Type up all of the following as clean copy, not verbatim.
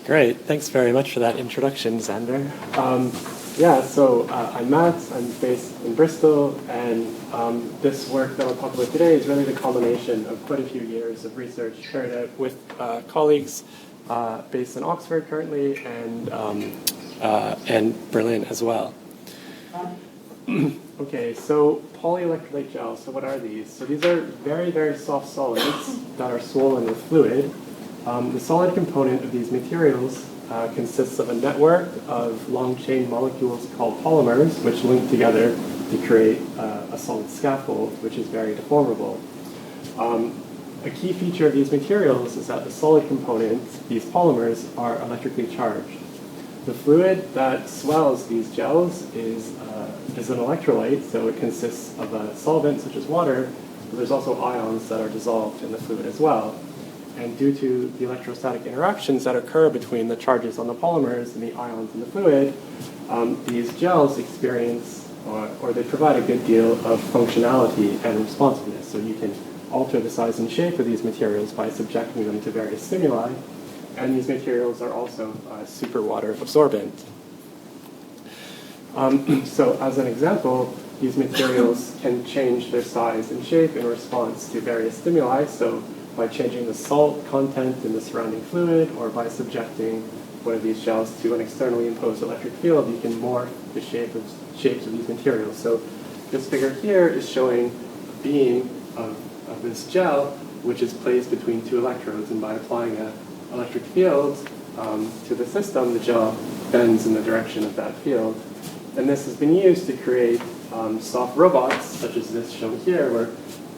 Great. Thanks very much for that introduction, Xander. I'm Matt. I'm based in Bristol, and this work that I'll talk about today is really the culmination of quite a few years of research carried out with colleagues based in Oxford currently and Berlin as well. Okay, so polyelectrolyte gels. So what are these? So these are very, very soft solids that are swollen with fluid. The solid component of these materials consists of a network of long-chain molecules called polymers, which link together to create a solid scaffold, which is very deformable. A key feature of these materials is that the solid components, these polymers, are electrically charged. The fluid that swells these gels is an electrolyte, so it consists of a solvent such as water, but there's also ions that are dissolved in the fluid as well. And due to the electrostatic interactions that occur between the charges on the polymers and the ions in the fluid, these gels experience, or they provide a good deal of functionality and responsiveness. So you can alter the size and shape of these materials by subjecting them to various stimuli, and these materials are also super water absorbent. So as an example, these materials can change their size and shape in response to various stimuli. So by changing the salt content in the surrounding fluid, or by subjecting one of these gels to an externally imposed electric field, you can morph the shapes of these materials. So this figure here is showing a beam of this gel, which is placed between two electrodes, and by applying an electric field to the system, the gel bends in the direction of that field. And this has been used to create soft robots, such as this shown here, where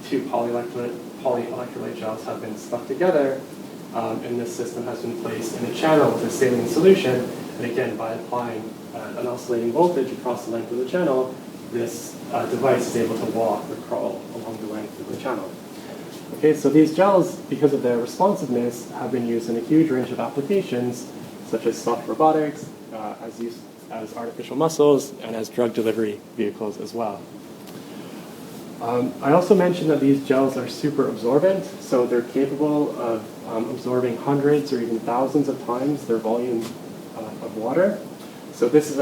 two polyelectrolyte gels have been stuck together, and this system has been placed in a channel with a saline solution. And again, by applying an oscillating voltage across the length of the channel, this device is able to walk or crawl along the length of the channel. Okay, so these gels, because of their responsiveness, have been used in a huge range of applications, such as soft robotics, as artificial muscles, and as drug delivery vehicles as well. I also mentioned that these gels are super absorbent, so they're capable of absorbing hundreds or even thousands of times their volume of water. So this is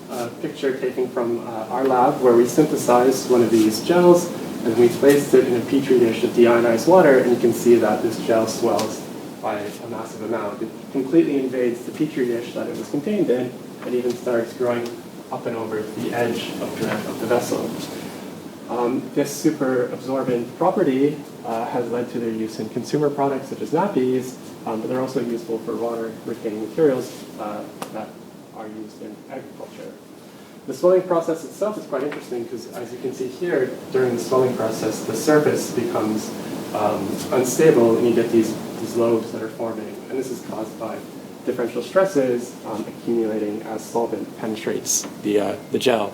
a picture taken from our lab where we synthesized one of these gels, and we placed it in a petri dish of deionized water, and you can see that this gel swells by a massive amount. It completely invades the petri dish that it was contained in, and even starts growing up and over the edge of the vessel. This super absorbent property has led to their use in consumer products such as nappies, but they're also useful for water-retaining materials that are used in agriculture. The swelling process itself is quite interesting because, as you can see here, during the swelling process, the surface becomes unstable, and you get these lobes that are forming. And this is caused by differential stresses accumulating as solvent penetrates the gel.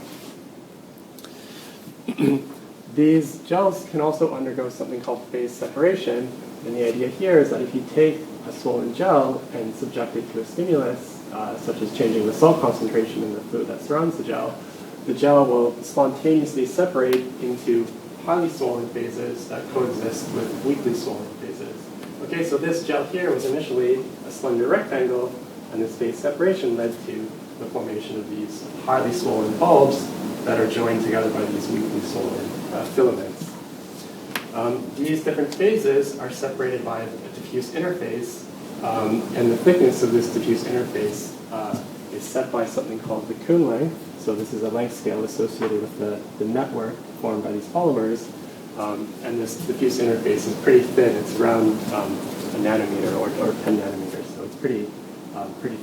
These gels can also undergo something called phase separation, and the idea here is that if you take a swollen gel and subject it to a stimulus, such as changing the salt concentration in the fluid that surrounds the gel will spontaneously separate into highly swollen phases that coexist with weakly swollen phases. Okay, so this gel here was initially a slender rectangle, and this phase separation led to the formation of these highly swollen bulbs that are joined together by these weakly swollen filaments. These different phases are separated by a diffuse interface, and the thickness of this diffuse interface is set by something called the Kuhn length. So this is a length scale associated with the network formed by these polymers, and this diffuse interface is pretty thin. It's around a nanometer or 10 nanometers, so it's pretty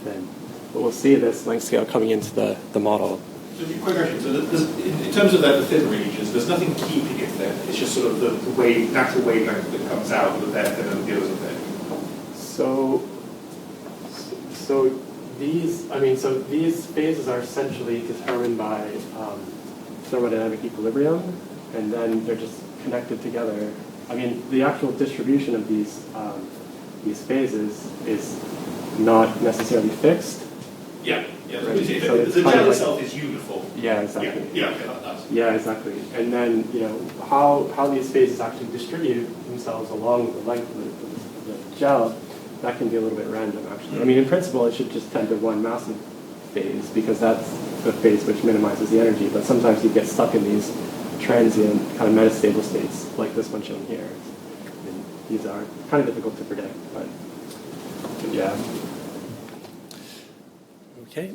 thin. But we'll see this length scale coming into the model. So quick question. So in terms of the thin regions, there's nothing keeping it thin. It's just sort of the natural wavelength that comes out of that thin and the others are thin. So these phases are essentially determined by thermodynamic equilibrium, and then they're just connected together. I mean, the actual distribution of these phases is not necessarily fixed. Yeah. Right. So the gel itself is uniform. Yeah, exactly. Yeah, exactly. And then, how these phases actually distribute themselves along the length of the gel that can be a little bit random, actually. I mean, in principle, it should just tend to one massive phase, because that's the phase which minimizes the energy. But sometimes you get stuck in these transient kind of metastable states, like this one shown here. And these are kind of difficult to predict, but yeah. Okay.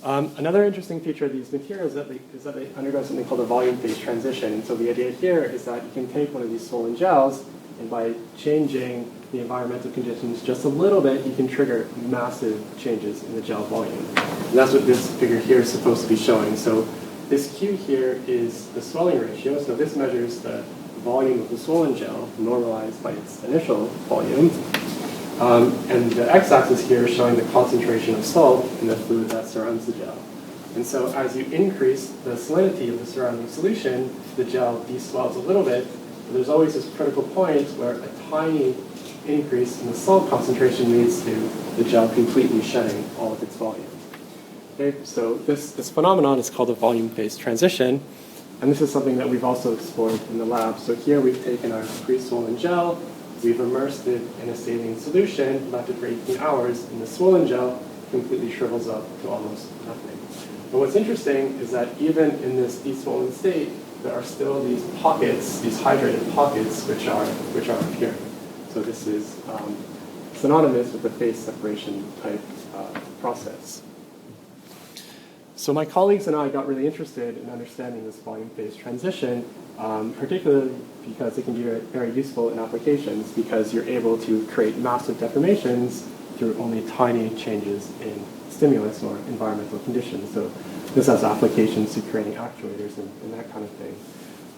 Another interesting feature of these materials is that they undergo something called a volume phase transition. And so the idea here is that you can take one of these swollen gels, and by changing the environmental conditions just a little bit, you can trigger massive changes in the gel volume. And that's what this figure here is supposed to be showing. So this Q here is the swelling ratio. So this measures the volume of the swollen gel normalized by its initial volume. And the x-axis here is showing the concentration of salt in the fluid that surrounds the gel. And so as you increase the salinity of the surrounding solution, the gel deswells a little bit. But there's always this critical point where a tiny increase in the salt concentration leads to the gel completely shedding all of its volume. Okay, so this phenomenon is called a volume phase transition. And this is something that we've also explored in the lab. So here we've taken our pre-swollen gel, we've immersed it in a saline solution, left it for 18 hours, and the swollen gel completely shrivels up to almost nothing. But what's interesting is that even in this deswollen state, there are still these pockets, these hydrated pockets, which are appearing. So this is synonymous with the phase separation type process. So my colleagues and I got really interested in understanding this volume phase transition, particularly because it can be very useful in applications, because you're able to create massive deformations through only tiny changes in stimulus or environmental conditions. So this has applications to creating actuators and that kind of thing.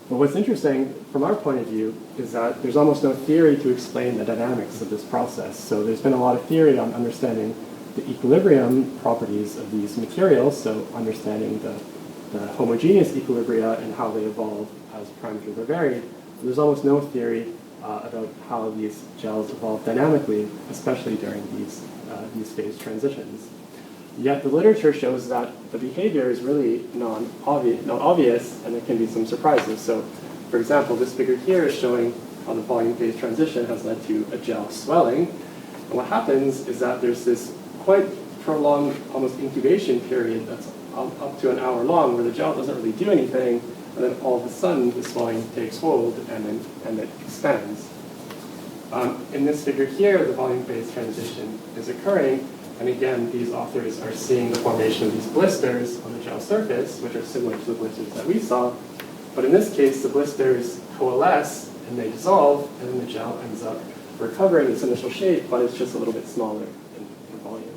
But what's interesting from our point of view is that there's almost no theory to explain the dynamics of this process. So there's been a lot of theory on understanding the equilibrium properties of these materials, so understanding the homogeneous equilibria and how they evolve as parameters are varied. There's almost no theory about how these gels evolve dynamically, especially during these phase transitions. Yet the literature shows that the behavior is really not obvious, and there can be some surprises. So, for example, this figure here is showing how the volume phase transition has led to a gel swelling. And what happens is that there's this quite prolonged, almost incubation period that's up to an hour long, where the gel doesn't really do anything, and then all of a sudden the swelling takes hold and it expands. In this figure here, the volume phase transition is occurring, and again, these authors are seeing the formation of these blisters on the gel surface, which are similar to the blisters that we saw. But in this case, the blisters coalesce and they dissolve, and then the gel ends up recovering its initial shape, but it's just a little bit smaller in volume.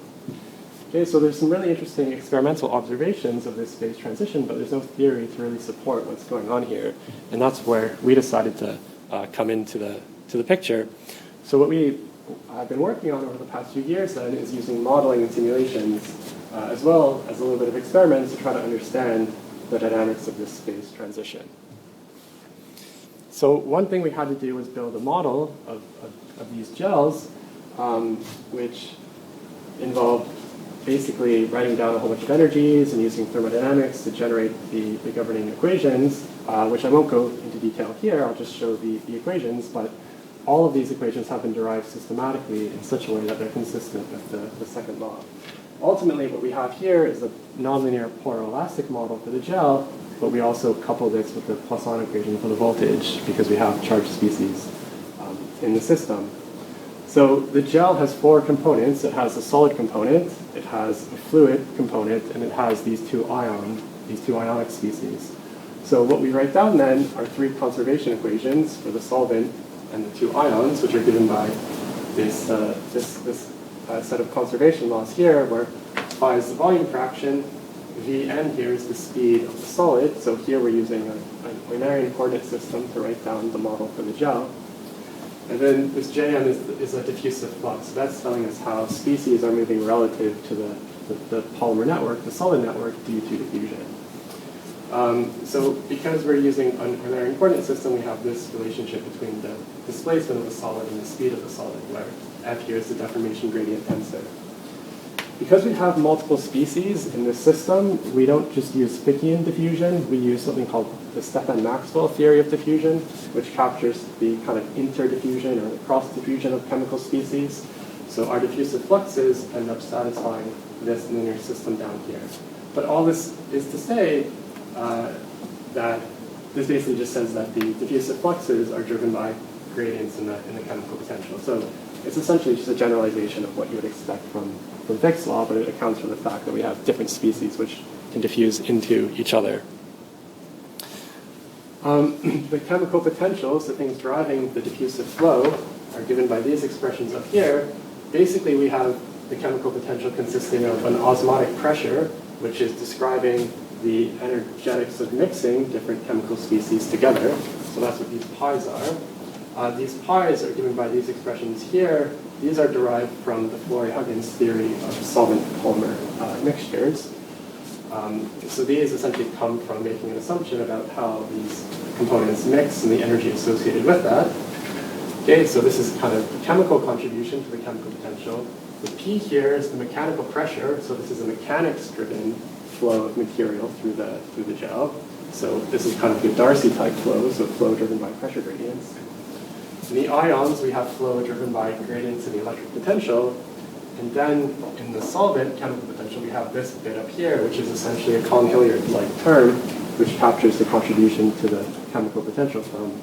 Okay, so there's some really interesting experimental observations of this phase transition, but there's no theory to really support what's going on here. And that's where we decided to come into the picture. So what I've been working on over the past few years then is using modeling and simulations, as well as a little bit of experiments to try to understand the dynamics of this phase transition. So one thing we had to do was build a model of these gels, which involved basically writing down a whole bunch of energies and using thermodynamics to generate the governing equations, which I won't go into detail here. I'll just show the equations, but all of these equations have been derived systematically in such a way that they're consistent with the second law. Ultimately, what we have here is a nonlinear poroelastic model for the gel, but we also couple this with the Poisson equation for the voltage, because we have charged species in the system. So the gel has four components. It has a solid component, it has a fluid component, and it has these two ionic species. So what we write down then are three conservation equations for the solvent and the two ions, which are given by this set of conservation laws here, where phi is the volume fraction, Vn here is the speed of the solid. So here we're using an Eulerian coordinate system to write down the model for the gel. And then this Jm is a diffusive flux. So that's telling us how species are moving relative to the polymer network, the solid network, due to diffusion. So because we're using an Eulerian coordinate system, we have this relationship between the displacement of the solid and the speed of the solid, where F here is the deformation gradient tensor. Because we have multiple species in this system, we don't just use Fickian diffusion. We use something called the Stefan-Maxwell theory of diffusion, which captures the kind of interdiffusion or the cross-diffusion of chemical species. So our diffusive fluxes end up satisfying this linear system down here. But all this is to say that this basically just says that the diffusive fluxes are driven by gradients in the chemical potential. So it's essentially just a generalization of what you would expect from Fick's law, but it accounts for the fact that we have different species which can diffuse into each other. The chemical potentials, the things driving the diffusive flow, are given by these expressions up here. Basically, we have the chemical potential consisting of an osmotic pressure, which is describing the energetics of mixing different chemical species together. So that's what these pies are. These pies are given by these expressions here. These are derived from the Flory-Huggins theory of solvent-polymer mixtures. So these essentially come from making an assumption about how these components mix and the energy associated with that. Okay, so this is kind of a chemical contribution to the chemical potential. The P here is the mechanical pressure, so this is a mechanics-driven flow of material through the gel. So this is kind of the Darcy-type flow, so flow driven by pressure gradients. In the ions, we have flow driven by gradients in the electric potential. And then in the solvent chemical potential, we have this bit up here, which is essentially a Cahn-Hilliard-like term, which captures the contribution to the chemical potential from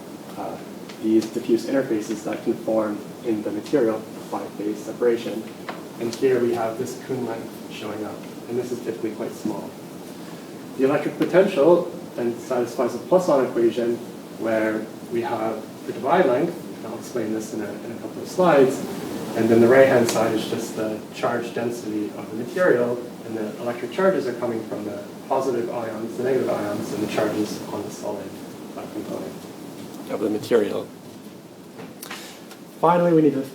these diffuse interfaces that can form in the material by phase separation. And here we have this Kuhn length showing up, and this is typically quite small. The electric potential then satisfies a Poisson equation where we have the divide length, and I'll explain this in a couple of slides, and then the right-hand side is just the charge density of the material, and the electric charges are coming from the positive ions, the negative ions, and the charges on the solid component of the material. Finally, we need to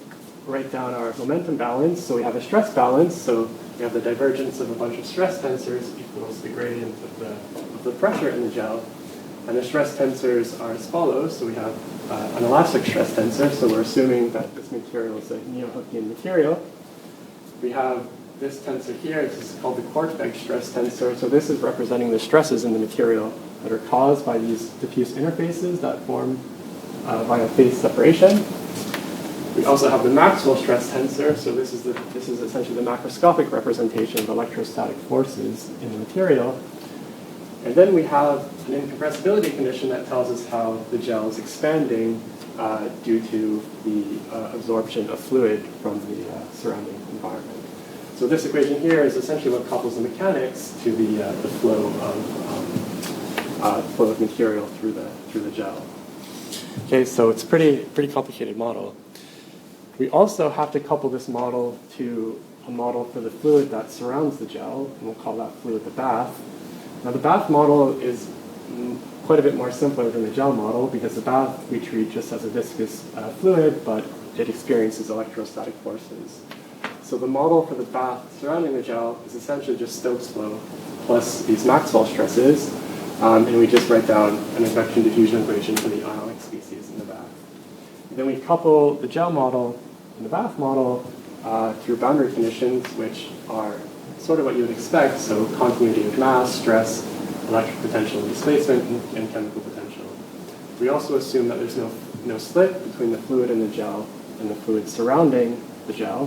write down our momentum balance. So we have a stress balance, so we have the divergence of a bunch of stress tensors equals the gradient of the pressure in the gel. And the stress tensors are as follows. So we have an elastic stress tensor, so we're assuming that this material is a neo-Hookean material. We have this tensor here, this is called the Korteweg stress tensor. So this is representing the stresses in the material that are caused by these diffuse interfaces that form via phase separation. We also have the Maxwell stress tensor. So this is essentially the macroscopic representation of electrostatic forces in the material. And then we have an incompressibility condition that tells us how the gel is expanding due to the absorption of fluid from the surrounding environment. So this equation here is essentially what couples the mechanics to the flow of material through the gel. Okay, so it's a pretty complicated model. We also have to couple this model to a model for the fluid that surrounds the gel, and we'll call that fluid the bath. Now the bath model is quite a bit more simpler than the gel model because the bath we treat just as a viscous fluid, but it experiences electrostatic forces. So the model for the bath surrounding the gel is essentially just Stokes flow plus these Maxwell stresses, and we just write down an advection diffusion equation for the ionic species in the bath. And then we couple the gel model and the bath model through boundary conditions, which are sort of what you would expect, so continuity of mass, stress, electric potential and displacement, and chemical potential. We also assume that there's no slit between the fluid in the gel and the fluid surrounding the gel,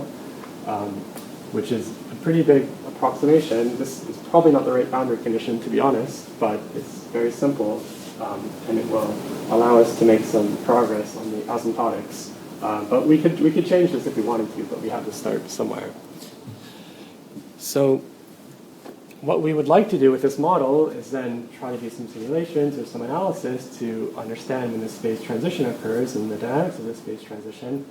which is a pretty big approximation. This is probably not the right boundary condition, to be honest, but it's very simple, and it will allow us to make some progress on the asymptotics. But we could change this if we wanted to, but we have to start somewhere. So what we would like to do with this model is then try to do some simulations or some analysis to understand when this phase transition occurs and the dynamics of this phase transition.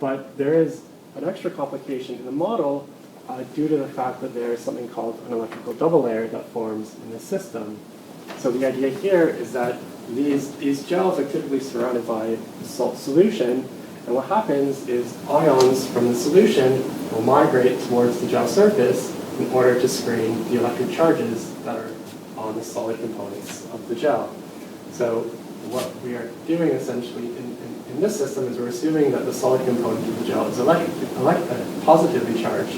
But there is an extra complication in the model due to the fact that there is something called an electrical double layer that forms in the system. So the idea here is that these gels are typically surrounded by a salt solution, and what happens is ions from the solution will migrate towards the gel surface in order to screen the electric charges that are on the solid components of the gel. So what we are doing essentially in this system is we're assuming that the solid component of the gel is positively charged,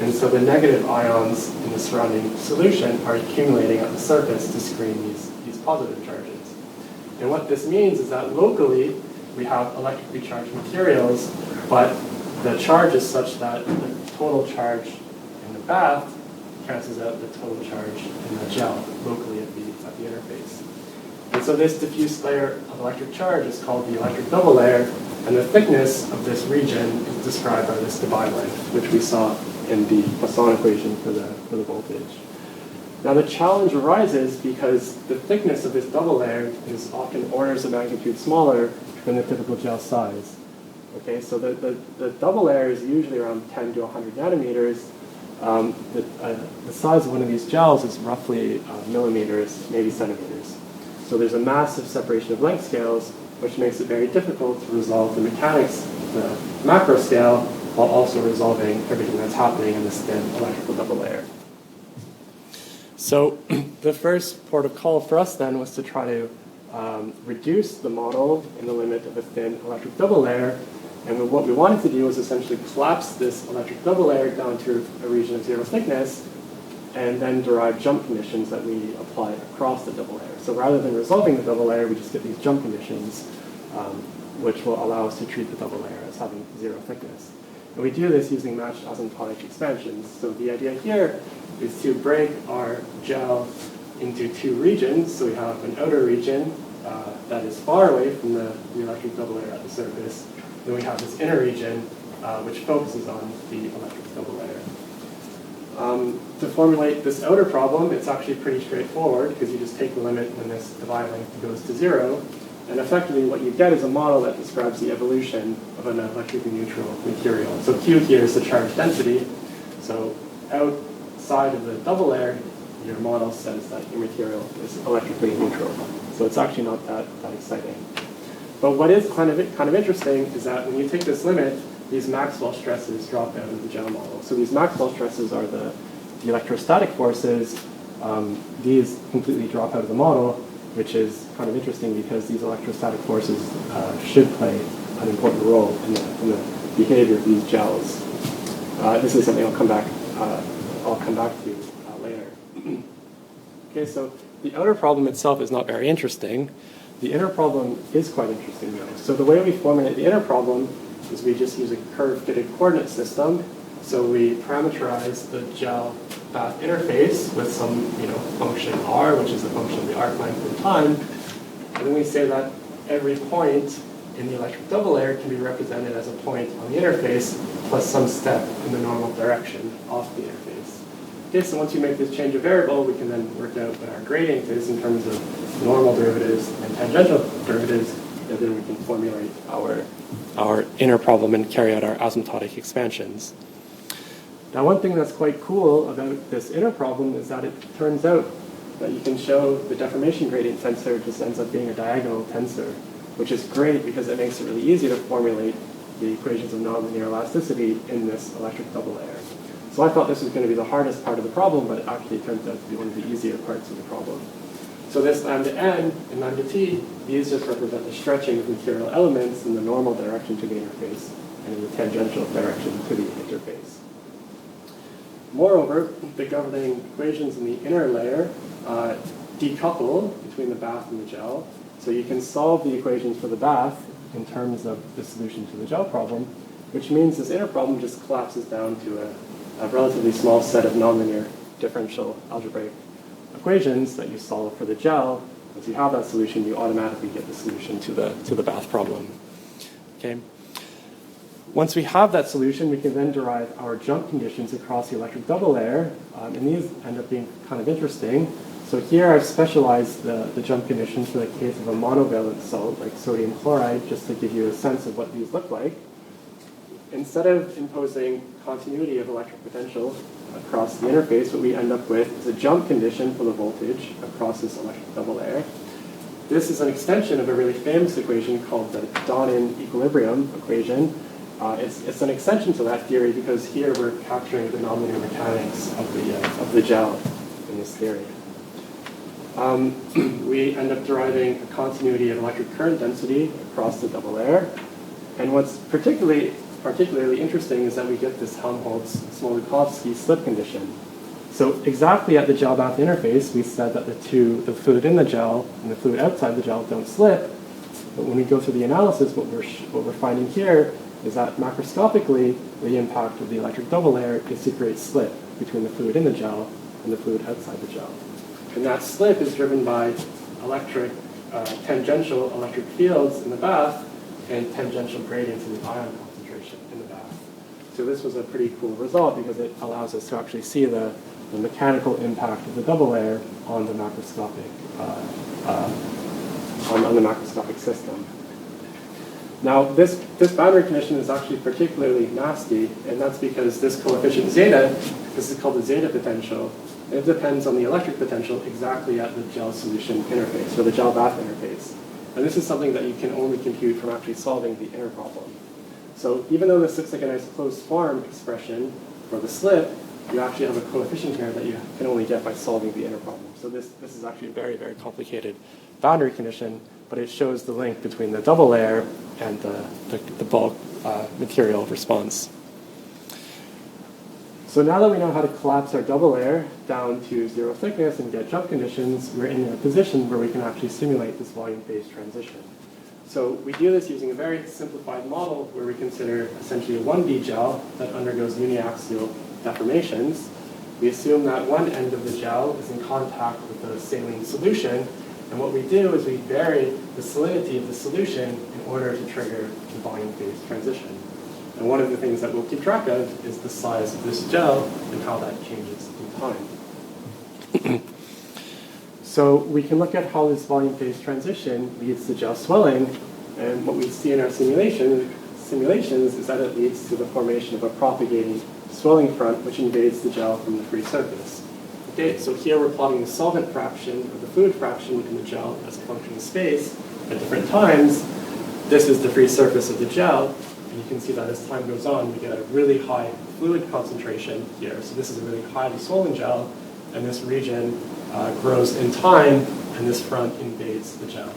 and so the negative ions in the surrounding solution are accumulating at the surface to screen these positive charges. And what this means is that locally we have electrically charged materials, but the charge is such that the total charge in the bath cancels out the total charge in the gel locally at the interface. And so this diffuse layer of electric charge is called the electric double layer, and the thickness of this region is described by this divide length, which we saw in the Poisson equation for the voltage. Now the challenge arises because the thickness of this double layer is often orders of magnitude smaller than the typical gel size. Okay, so the double layer is usually around 10 to 100 nanometers. The size of one of these gels is roughly millimeters, maybe centimeters. So there's a massive separation of length scales, which makes it very difficult to resolve the mechanics, the macro scale, while also resolving everything that's happening in this thin electrical double layer. So the first port of call for us then was to try to reduce the model in the limit of a thin electric double layer. And what we wanted to do was essentially collapse this electric double layer down to a region of zero thickness and then derive jump conditions that we apply across the double layer. So rather than resolving the double layer, we just get these jump conditions, which will allow us to treat the double layer as having zero thickness. And we do this using matched asymptotic expansions. So the idea here is to break our gel into two regions. So we have an outer region that is far away from the electric double layer at the surface. Then we have this inner region, which focuses on the electric double layer. To formulate this outer problem, it's actually pretty straightforward because you just take the limit when this divide length goes to zero. And effectively what you get is a model that describes the evolution of an electrically neutral material. So Q here is the charge density. So outside of the double layer, your model says that your material is electrically neutral. So it's actually not that exciting. But what is kind of interesting is that when you take this limit, these Maxwell stresses drop out of the gel model. So these Maxwell stresses are the electrostatic forces. These completely drop out of the model, which is kind of interesting because these electrostatic forces should play an important role in the behavior of these gels. This is something I'll come back to later. Okay, so the outer problem itself is not very interesting. The inner problem is quite interesting though. So the way we formulate the inner problem is we just use a curve-fitted coordinate system. So we parameterize the gel bath interface with some function r, which is the function of the arc length in time. And then we say that every point in the electric double layer can be represented as a point on the interface plus some step in the normal direction off the interface. Okay, so once you make this change of variable, we can then work out what our gradient is in terms of normal derivatives and tangential derivatives, and then we can formulate our inner problem and carry out our asymptotic expansions. Now, one thing that's quite cool about this inner problem is that it turns out that you can show the deformation gradient tensor just ends up being a diagonal tensor, which is great because it makes it really easy to formulate the equations of nonlinear elasticity in this electric double layer. So I thought this was going to be the hardest part of the problem, but it actually turns out to be one of the easier parts of the problem. So this lambda n and lambda t, these just represent the stretching of material elements in the normal direction to the interface and in the tangential direction to the interface. Moreover, the governing equations in the inner layer decouple between the bath and the gel. So you can solve the equations for the bath in terms of the solution to the gel problem, which means this inner problem just collapses down to a relatively small set of nonlinear differential algebraic equations that you solve for the gel. Once you have that solution, you automatically get the solution to the bath problem. Okay. Once we have that solution, we can then derive our jump conditions across the electric double layer, and these end up being kind of interesting. So here I've specialized the jump conditions for the case of a monovalent salt like sodium chloride, just to give you a sense of what these look like. Instead of imposing continuity of electric potential across the interface, what we end up with is a jump condition for the voltage across this electric double layer. This is an extension of a really famous equation called the Donin equilibrium equation. It's an extension to that theory because here we're capturing the nonlinear mechanics of the gel in this theory. We end up deriving a continuity of electric current density across the double layer. And what's particularly interesting is that we get this Helmholtz-Smoluchowski slip condition. So exactly at the gel bath interface, we said that the fluid in the gel and the fluid outside the gel don't slip. But when we go through the analysis, what we're finding here is that macroscopically, the impact of the electric double layer is to create slip between the fluid in the gel and the fluid outside the gel. And that slip is driven by tangential electric fields in the bath and tangential gradients in the ion concentration in the bath. So this was a pretty cool result because it allows us to actually see the mechanical impact of the double layer on the macroscopic on the macroscopic system. Now, this boundary condition is actually particularly nasty, and that's because this coefficient zeta, this is called the zeta potential, and it depends on the electric potential exactly at the gel solution interface, or the gel bath interface. And this is something that you can only compute from actually solving the inner problem. So even though this looks like a nice closed form expression for the slip, you actually have a coefficient here that you can only get by solving the inner problem. So this is actually a very, very complicated boundary condition, but it shows the link between the double layer and the bulk material response. So now that we know how to collapse our double layer down to zero thickness and get jump conditions, we're in a position where we can actually simulate this volume phase transition. So we do this using a very simplified model where we consider essentially a 1D gel that undergoes uniaxial deformations. We assume that one end of the gel is in contact with the saline solution, and what we do is we vary the salinity of the solution in order to trigger the volume phase transition. And one of the things that we'll keep track of is the size of this gel and how that changes in time. So we can look at how this volume phase transition leads to gel swelling, and what we see in our simulations is that it leads to the formation of a propagating swelling front which invades the gel from the free surface. Okay, so here we're plotting the solvent fraction or the fluid fraction in the gel as a function of space at different times. This is the free surface of the gel, and you can see that as time goes on, we get a really high fluid concentration here. So this is a really highly swollen gel, and this region grows in time, and this front invades the gel.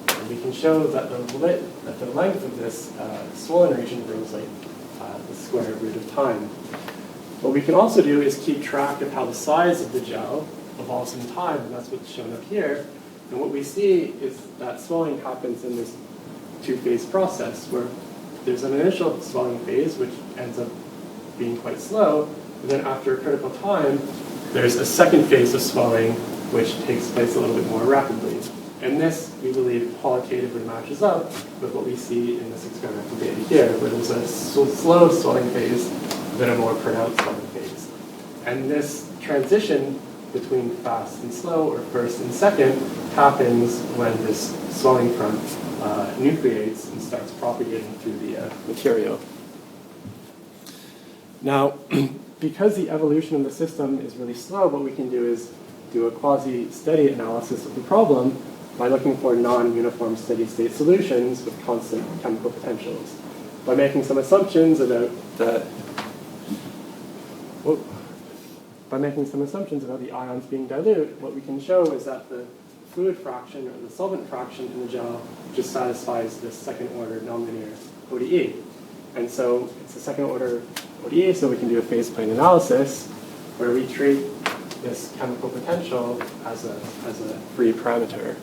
And we can show that the length of this swollen region grows like the square root of time. What we can also do is keep track of how the size of the gel evolves in time, and that's what's shown up here. And what we see is that swelling happens in this two-phase process where there's an initial swelling phase, which ends up being quite slow, and then after a critical time, there's a second phase of swelling, which takes place a little bit more rapidly. And this, we believe, qualitatively matches up with what we see in this experimental data here, where there's a slow swelling phase, then a more pronounced swelling phase. And this transition between fast and slow, or first and second, happens when this swelling front nucleates and starts propagating through the material. Now, because the evolution of the system is really slow, what we can do is do a quasi-steady analysis of the problem by looking for non-uniform steady-state solutions with constant chemical potentials. By making some assumptions about the ions being dilute, what we can show is that the fluid fraction or the solvent fraction in the gel just satisfies this second-order nonlinear ODE. And so it's a second-order ODE, so we can do a phase plane analysis where we treat this chemical potential as a free parameter.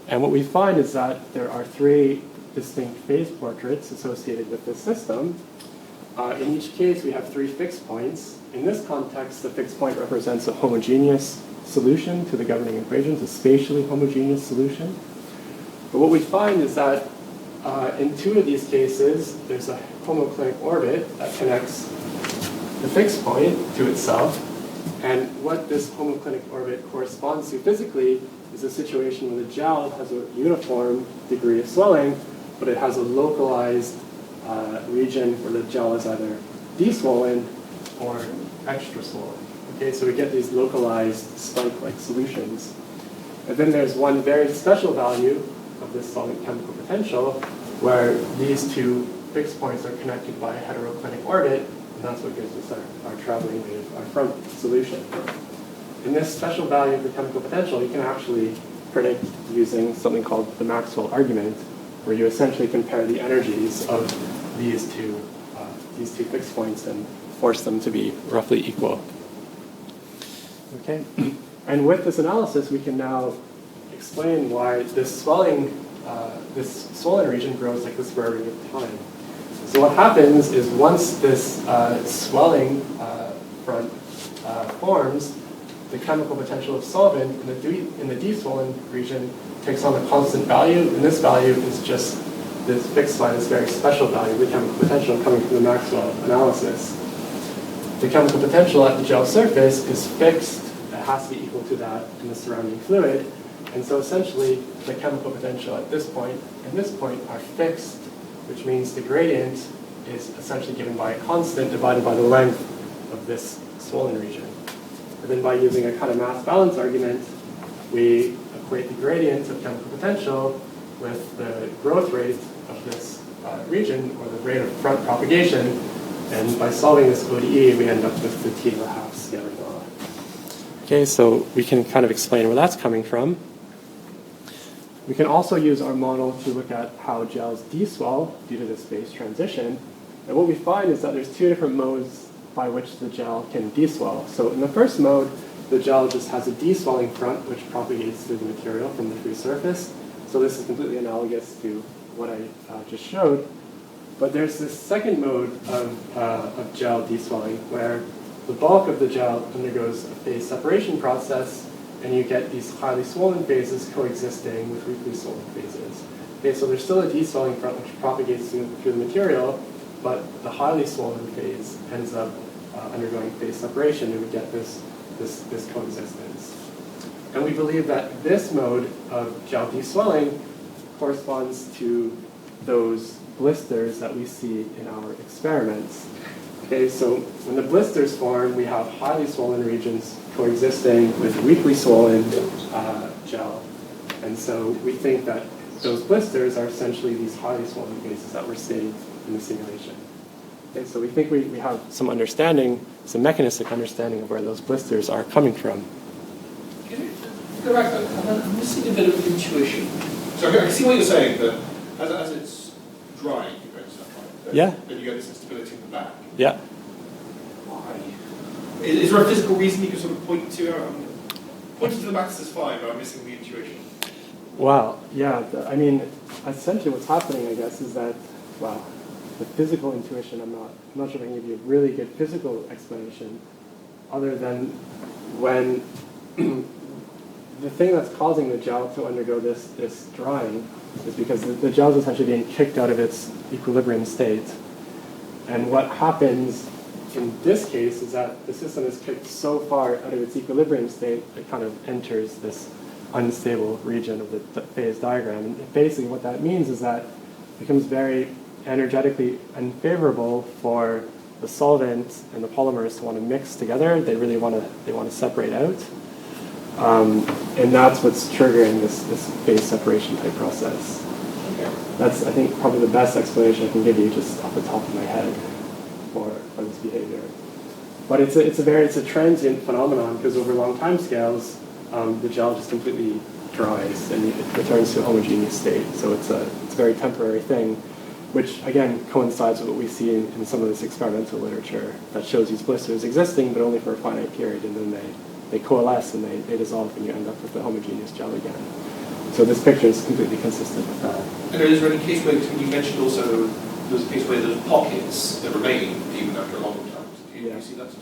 And what we find is that there are three distinct phase portraits associated with this system. In each case, we have three fixed points. In this context, the fixed point represents a homogeneous solution to the governing equations, a spatially homogeneous solution. But what we find is that in two of these cases, there's a homoclinic orbit that connects the fixed point to itself. And what this homoclinic orbit corresponds to physically is a situation where the gel has a uniform degree of swelling, but it has a localized region where the gel is either deswollen or extra swollen. Okay, so we get these localized spike-like solutions. And then there's one very special value of this solvent chemical potential where these two fixed points are connected by a heteroclinic orbit, and that's what gives us our traveling wave, our front solution. In this special value of the chemical potential, you can actually predict using something called the Maxwell argument, where you essentially compare the energies of these two fixed points and force them to be roughly equal. Okay, and with this analysis, we can now explain why this swollen region grows like the square root of time. So what happens is once this swelling front forms, the chemical potential of solvent in the deswollen region takes on a constant value, and this value is just fixed by this very special value, the chemical potential coming from the Maxwell analysis. The chemical potential at the gel surface is fixed. It has to be equal to that in the surrounding fluid. And so essentially, the chemical potential at this point and this point are fixed, which means the gradient is essentially given by a constant divided by the length of this swollen region. And then by using a kind of mass balance argument, we equate the gradient of chemical potential with the growth rate of this region, or the rate of front propagation. And by solving this ODE, we end up with the T1/2 scaling law. Okay, so we can kind of explain where that's coming from. We can also use our model to look at how gels deswell due to this phase transition. And what we find is that there's two different modes by which the gel can deswell. So in the first mode, the gel just has a deswelling front which propagates through the material from the free surface. So this is completely analogous to what I just showed. But there's this second mode of gel deswelling where the bulk of the gel undergoes a phase separation process, and you get these highly swollen phases coexisting with weakly swollen phases. Okay, so there's still a deswelling front which propagates through the material, but the highly swollen phase ends up undergoing phase separation, and we get this coexistence. And we believe that this mode of gel deswelling corresponds to those blisters that we see in our experiments. Okay, so when the blisters form, we have highly swollen regions coexisting with weakly swollen gel. And so we think that those blisters are essentially these highly swollen phases that we're seeing in the simulation. Okay, so we think we have some understanding, some mechanistic understanding of where those blisters are coming from. Can you go back? I'm missing a bit of intuition. So I can see what you're saying, that as it's drying, you get stuff like that. Yeah. Then you get this instability in the back. Yeah. Why? Is there a physical reason you can sort of point to? Pointing to the back is fine, but I'm missing the intuition. Wow. Yeah. I mean, essentially what's happening, I guess, is that, wow, the physical intuition, I'm not sure if I can give you a really good physical explanation, other than when the thing that's causing the gel to undergo this drying is because the gel is essentially being kicked out of its equilibrium state. And what happens in this case is that the system is kicked so far out of its equilibrium state, it kind of enters this unstable region of the phase diagram. And basically what that means is that it becomes very energetically unfavorable for the solvent and the polymers to want to mix together. They really want to separate out. And that's what's triggering this phase separation type process. Okay. That's, I think, probably the best explanation I can give you just off the top of my head for this behavior. But it's a transient phenomenon because over long time scales, the gel just completely dries and it returns to a homogeneous state. So it's a very temporary thing, which again coincides with what we see in some of this experimental literature that shows these blisters existing, but only for a finite period, and then they coalesce and they dissolve, and you end up with a homogeneous gel again. So this picture is completely consistent with that. And is there any case where you mentioned also there's a case where there's pockets that remain even after a long time? Do you see that at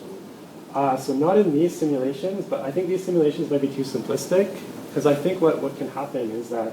all? So not in these simulations, but I think these simulations might be too simplistic, because I think what can happen is that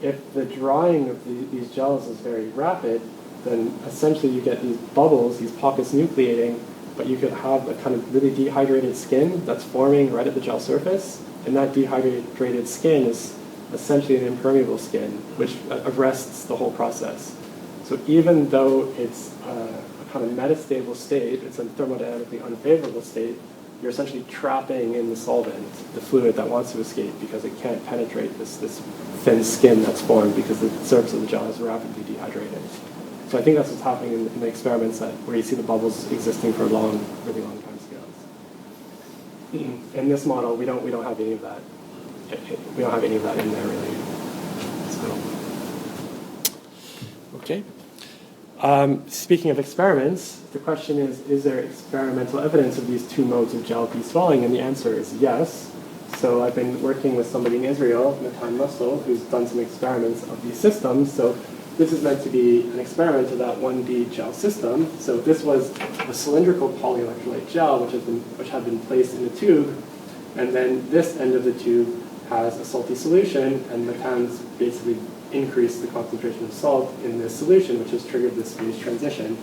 if the drying of these gels is very rapid, then essentially you get these bubbles, these pockets nucleating, but you could have a kind of really dehydrated skin that's forming right at the gel surface, and that dehydrated skin is essentially an impermeable skin, which arrests the whole process. So even though it's a kind of metastable state, it's a thermodynamically unfavorable state, you're essentially trapping in the solvent, the fluid that wants to escape, because it can't penetrate this thin skin that's formed because the surface of the gel is rapidly dehydrated. So I think that's what's happening in the experiments where you see the bubbles existing for really long time scales. In this model, we don't have any of that. We don't have any of that in there really. So, okay. Speaking of experiments, the question is there experimental evidence of these two modes of gel deswelling? And the answer is yes. So I've been working with somebody in Israel, Natan Muscle, who's done some experiments of these systems. So this is meant to be an experiment of that 1D gel system. So this was a cylindrical polyelectrolyte gel which had been placed in a tube, and then this end of the tube has a salty solution, and Matan's basically increased the concentration of salt in this solution, which has triggered this phase transition.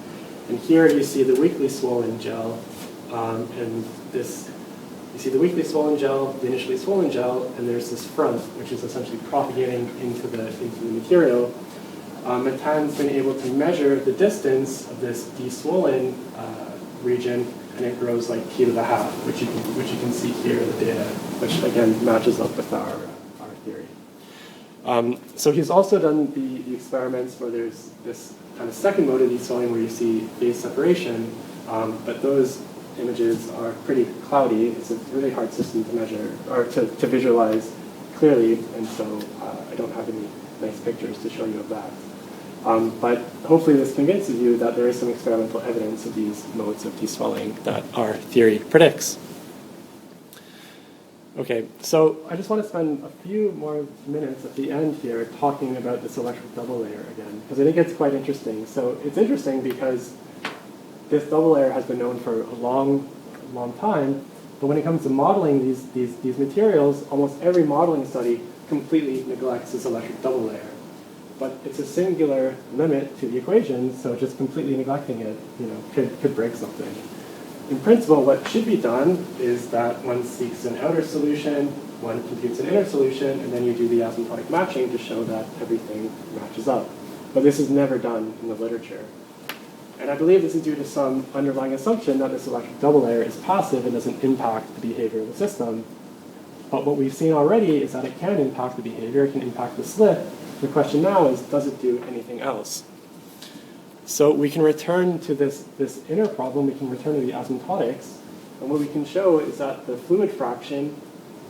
And here you see the weakly swollen gel, and this, you see the weakly swollen gel, the initially swollen gel, and there's this front, which is essentially propagating into the material. Matan's been able to measure the distance of this deswollen region, and it grows like t to the half, which you can see here in the data, which again matches up with our theory. So he's also done the experiments where there's this kind of second mode of deswelling where you see phase separation, but those images are pretty cloudy. It's a really hard system to measure, or to visualize clearly, and so I don't have any nice pictures to show you of that. But hopefully this convinces you that there is some experimental evidence of these modes of deswelling that our theory predicts. Okay, so I just want to spend a few more minutes at the end here talking about this electric double layer again, because I think it's quite interesting. So it's interesting because this double layer has been known for a long time, but when it comes to modeling these materials, almost every modeling study completely neglects this electric double layer. But it's a singular limit to the equation, so just completely neglecting it, could break something. In principle, what should be done is that one seeks an outer solution, one computes an inner solution, and then you do the asymptotic matching to show that everything matches up. But this is never done in the literature. And I believe this is due to some underlying assumption that this electric double layer is passive and doesn't impact the behavior of the system. But what we've seen already is that it can impact the behavior, it can impact the slip. The question now is, does it do anything else? So we can return to this inner problem, we can return to the asymptotics, and what we can show is that the fluid fraction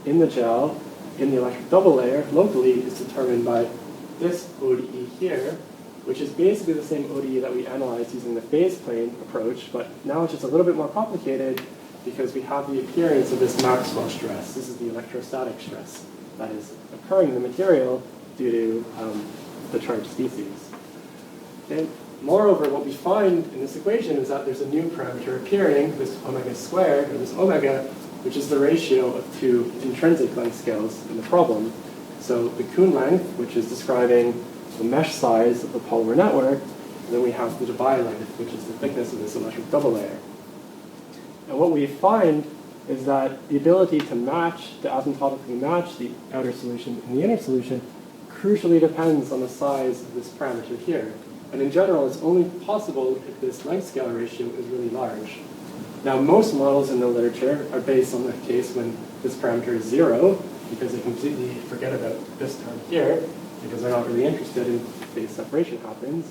in the gel, in the electric double layer, locally, is determined by this ODE here, which is basically the same ODE that we analyzed using the phase plane approach, but now it's just a little bit more complicated because we have the appearance of this Maxwell stress. This is the electrostatic stress that is occurring in the material due to the charged species. And moreover, what we find in this equation is that there's a new parameter appearing, this omega squared, or this omega, which is the ratio of two intrinsic length scales in the problem. So the Kuhn length, which is describing the mesh size of the polymer network, and then we have the Debye length, which is the thickness of this electric double layer. And what we find is that the ability to asymptotically match the outer solution and the inner solution crucially depends on the size of this parameter here. And in general, it's only possible if this length scale ratio is really large. Now, most models in the literature are based on the case when this parameter is 0, because they completely forget about this term here, because they're not really interested in phase separation happens.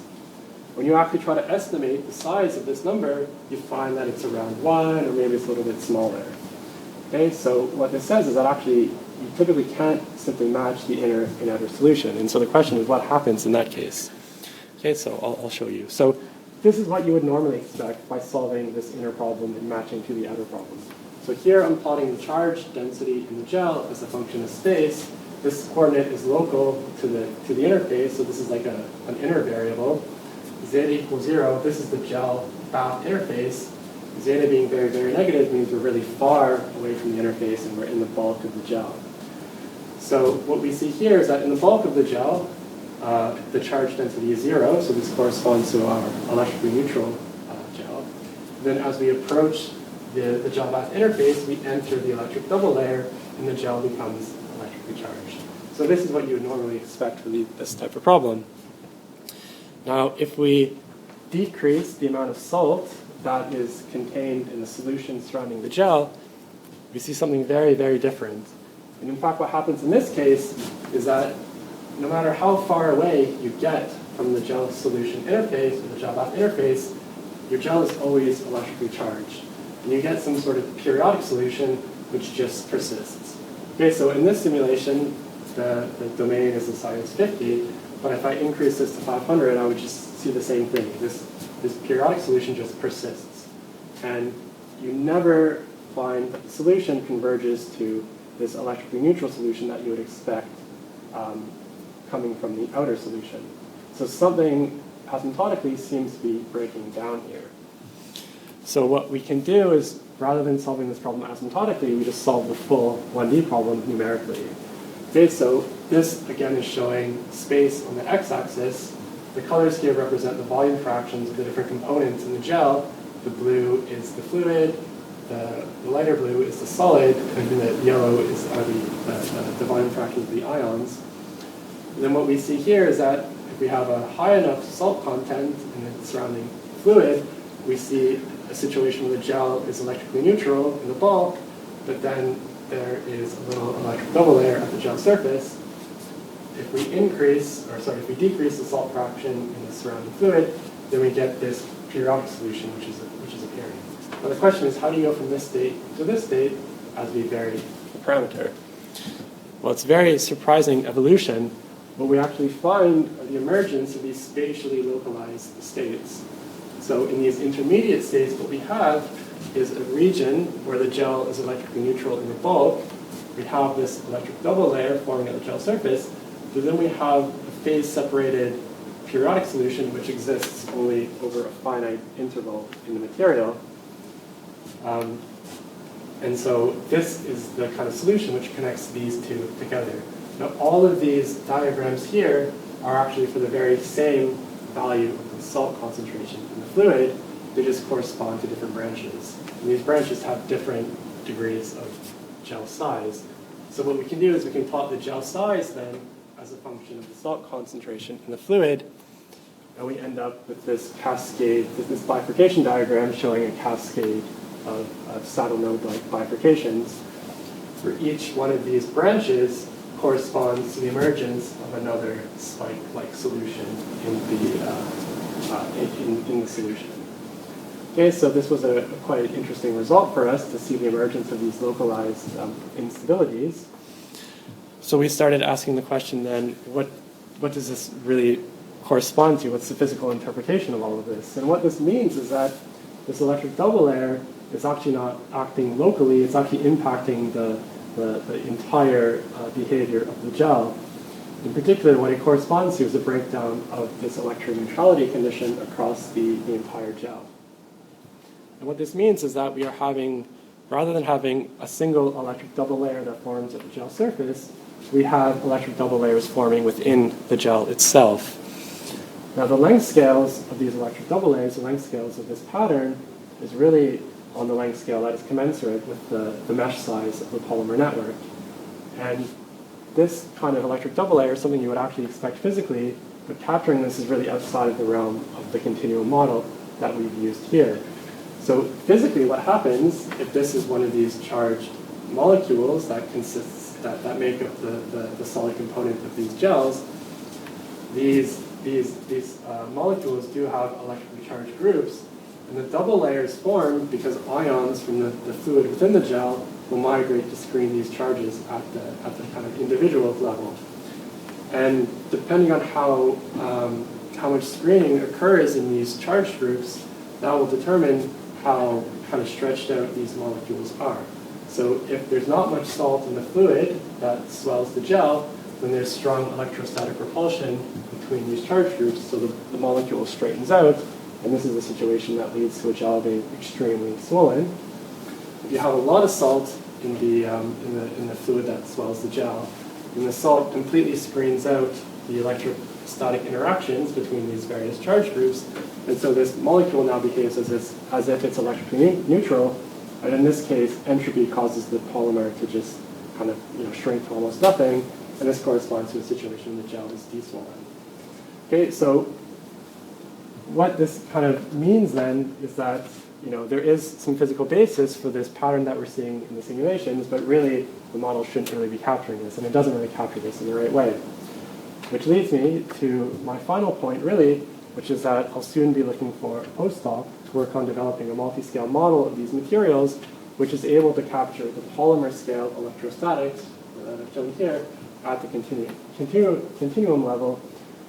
When you actually try to estimate the size of this number, you find that it's around 1, or maybe it's a little bit smaller. Okay, so what this says is that actually you typically can't simply match the inner and outer solution. And so the question is, what happens in that case? Okay, so I'll show you. So this is what you would normally expect by solving this inner problem and matching to the outer problem. So here I'm plotting the charge density in the gel as a function of space. This coordinate is local to the interface, so this is like an inner variable. Zeta equals 0, this is the gel bath interface. Zeta being very, very negative means we're really far away from the interface and we're in the bulk of the gel. So what we see here is that in the bulk of the gel, the charge density is 0, so this corresponds to our electrically neutral gel. Then as we approach the gel bath interface, we enter the electric double layer, and the gel becomes electrically charged. So this is what you would normally expect for this type of problem. Now, if we decrease the amount of salt that is contained in the solution surrounding the gel, we see something very, very different. And in fact, what happens in this case is that no matter how far away you get from the gel solution interface or the gel bath interface, your gel is always electrically charged. And you get some sort of periodic solution which just persists. Okay, so in this simulation, the domain is the size 50, but if I increase this to 500, I would just see the same thing. This periodic solution just persists. And you never find that the solution converges to this electrically neutral solution that you would expect coming from the outer solution. So something asymptotically seems to be breaking down here. So what we can do is, rather than solving this problem asymptotically, we just solve the full 1D problem numerically. Okay, so this again is showing space on the x-axis. The colors here represent the volume fractions of the different components in the gel. The blue is the fluid, the lighter blue is the solid, and the yellow are the volume fractions of the ions. And then what we see here is that if we have a high enough salt content in the surrounding fluid, we see a situation where the gel is electrically neutral in the bulk, but then there is a little electric double layer at the gel surface. If we decrease the salt fraction in the surrounding fluid, then we get this periodic solution, which is appearing. Now the question is, how do you go from this state to this state as we vary the parameter? Well, it's very surprising evolution. What we actually find are the emergence of these spatially localized states. So in these intermediate states, what we have is a region where the gel is electrically neutral in the bulk. We have this electric double layer forming at the gel surface, but then we have a phase-separated periodic solution which exists only over a finite interval in the material. And so this is the kind of solution which connects these two together. Now all of these diagrams here are actually for the very same value of the salt concentration in the fluid. They just correspond to different branches. And these branches have different degrees of gel size. So what we can do is we can plot the gel size then as a function of the salt concentration in the fluid, and we end up with this cascade, this bifurcation diagram showing a cascade of saddle node-like bifurcations. For each one of these branches corresponds to the emergence of another spike-like solution in the solution. Okay, so this was a quite interesting result for us to see the emergence of these localized instabilities. So we started asking the question then, what does this really correspond to? What's the physical interpretation of all of this? And what this means is that this electric double layer is actually not acting locally, it's actually impacting the entire behavior of the gel. In particular, what it corresponds to is a breakdown of this electro-neutrality condition across the entire gel. And what this means is that we are having, rather than having a single electric double layer that forms at the gel surface, we have electric double layers forming within the gel itself. Now the length scales of these electric double layers, the length scales of this pattern, is really on the length scale that is commensurate with the mesh size of the polymer network. And this kind of electric double layer is something you would actually expect physically, but capturing this is really outside of the realm of the continuum model that we've used here. So physically what happens if this is one of these charged molecules that that make up the solid component of these gels, these molecules do have electrically charged groups, and the double layers form because ions from the fluid within the gel will migrate to screen these charges at the kind of individual level. And depending on how much screening occurs in these charged groups, that will determine how kind of stretched out these molecules are. So if there's not much salt in the fluid that swells the gel, then there's strong electrostatic repulsion between these charge groups, so the molecule straightens out, and this is a situation that leads to a gel being extremely swollen. If you have a lot of salt in the fluid that swells the gel, then the salt completely screens out the electrostatic interactions between these various charge groups, and so this molecule now behaves as if it's electrically neutral, and in this case, entropy causes the polymer to just kind of shrink to almost nothing, and this corresponds to a situation where the gel is deswollen. Okay, so what this kind of means then is that there is some physical basis for this pattern that we're seeing in the simulations, but really the model shouldn't really be capturing this, and it doesn't really capture this in the right way. Which leads me to my final point, really, which is that I'll soon be looking for a postdoc to work on developing a multi-scale model of these materials, which is able to capture the polymer scale electrostatics, that I've shown here, at the continuum level.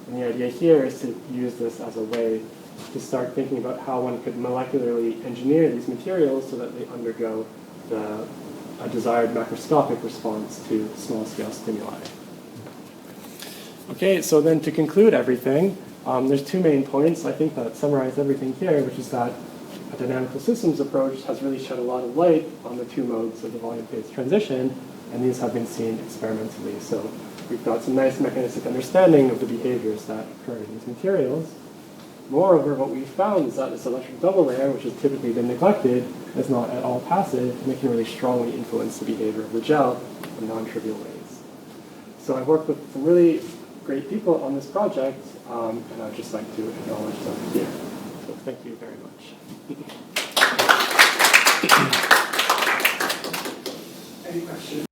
And the idea here is to use this as a way to start thinking about how one could molecularly engineer these materials so that they undergo a desired macroscopic response to small-scale stimuli. Okay, so then to conclude everything, There's two main points, I think, that summarize everything here, which is that a dynamical systems approach has really shed a lot of light on the two modes of the volume phase transition, and these have been seen experimentally. So we've got some nice mechanistic understanding of the behaviors that occur in these materials. Moreover, what we've found is that this electric double layer, which has typically been neglected, is not at all passive, and it can really strongly influence the behavior of the gel in non-trivial ways. So I've worked with some really great people on this project, and I'd just like to acknowledge them here. So thank you very much. Any questions?